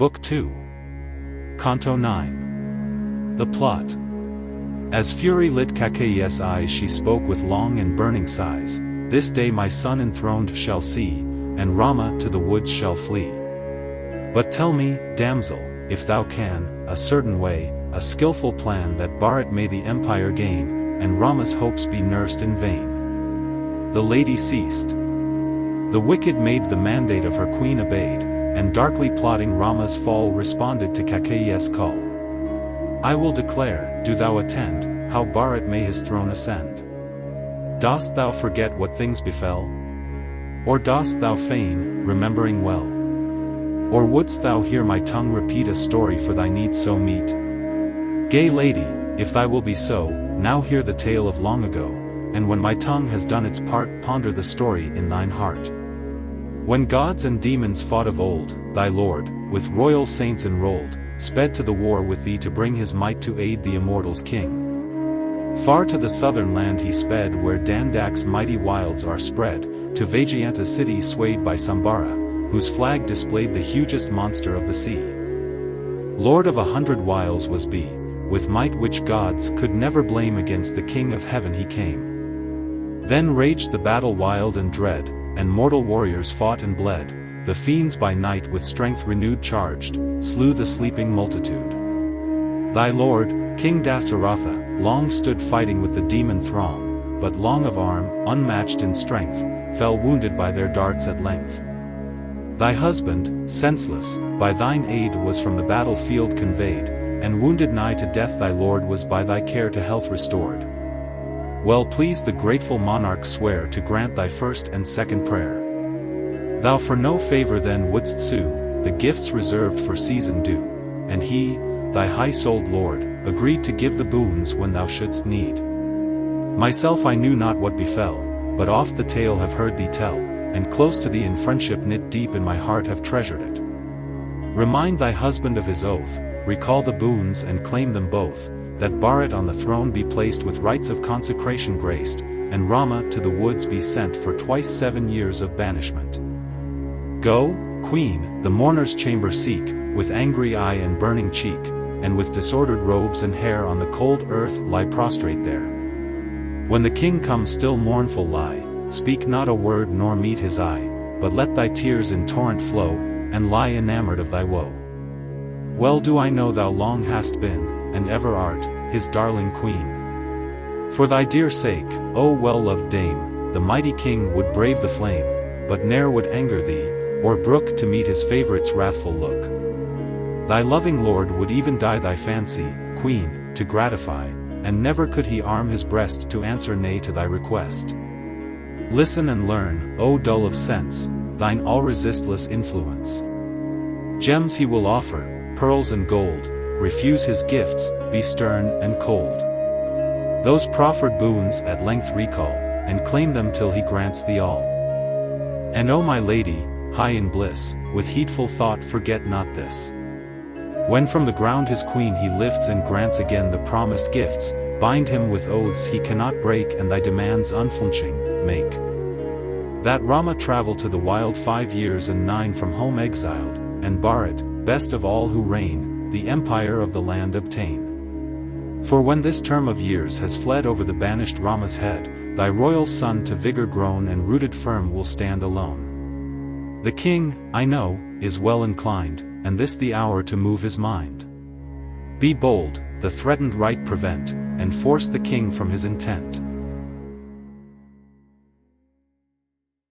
Book 2. Canto 9. The plot. As fury lit Kakei's eyes, she spoke with long and burning sighs. This day my son enthroned shall see, and Rama to the woods shall flee. But tell me, damsel, if thou can, a certain way, a skillful plan that Bharat may the empire gain, and Rama's hopes be nursed in vain. The lady ceased. The wicked maid the mandate of her queen obeyed, and darkly plotting Rama's fall responded to Kakei's call. I will declare, do thou attend, how Bharat may his throne ascend. Dost thou forget what things befell? Or dost thou feign, remembering well? Or wouldst thou hear my tongue repeat a story for thy need so meet? Gay lady, if thy will be so, now hear the tale of long ago, and when my tongue has done its part, ponder the story in thine heart. When gods and demons fought of old, thy lord, with royal saints enrolled, sped to the war with thee to bring his might to aid the immortals king. Far to the southern land he sped, where Dandak's mighty wilds are spread, to Vajayanta city swayed by Sambara, whose flag displayed the hugest monster of the sea. Lord of 100 wiles was Be, with might which gods could never blame, against the king of heaven he came. Then raged the battle wild and dread, and mortal warriors fought and bled. The fiends by night with strength renewed charged, slew the sleeping multitude. Thy lord, King Dasaratha, long stood fighting with the demon throng, but long of arm, unmatched in strength, fell wounded by their darts at length. Thy husband, senseless, by thine aid was from the battlefield conveyed, and wounded nigh to death thy lord was by thy care to health restored. Well pleased the grateful monarch swear to grant thy first and second prayer. Thou for no favor then wouldst sue, the gifts reserved for season due, and he, thy high-souled lord, agreed to give the boons when thou shouldst need. Myself I knew not what befell, but oft the tale have heard thee tell, and close to thee in friendship knit deep in my heart have treasured it. Remind thy husband of his oath, recall the boons and claim them both, that Bharat on the throne be placed with rites of consecration graced, and Rama to the woods be sent for twice 7 years of banishment. Go, queen, the mourner's chamber seek, with angry eye and burning cheek, and with disordered robes and hair on the cold earth lie prostrate there. When the king comes still mournful lie, speak not a word nor meet his eye, but let thy tears in torrent flow, and lie enamored of thy woe. Well do I know thou long hast been, and ever art, his darling queen. For thy dear sake, O well-loved dame, the mighty king would brave the flame, but ne'er would anger thee, or brook to meet his favorite's wrathful look. Thy loving lord would even die thy fancy, queen, to gratify, and never could he arm his breast to answer nay to thy request. Listen and learn, O dull of sense, thine all-resistless influence. Gems he will offer, pearls and gold, refuse his gifts, be stern and cold. Those proffered boons at length recall, and claim them till he grants thee all. And O my lady, high in bliss, with heedful thought forget not this. When from the ground his queen he lifts and grants again the promised gifts, bind him with oaths he cannot break, and thy demands unflinching, make. That Rama travel to the wild 5 years and 9 from home exiled, and Bharat, best of all who reign, the empire of the land obtain. For when this term of years has fled over the banished Rama's head, thy royal son to vigor grown and rooted firm will stand alone. The king, I know, is well inclined, and this the hour to move his mind. Be bold, the threatened right prevent, and force the king from his intent.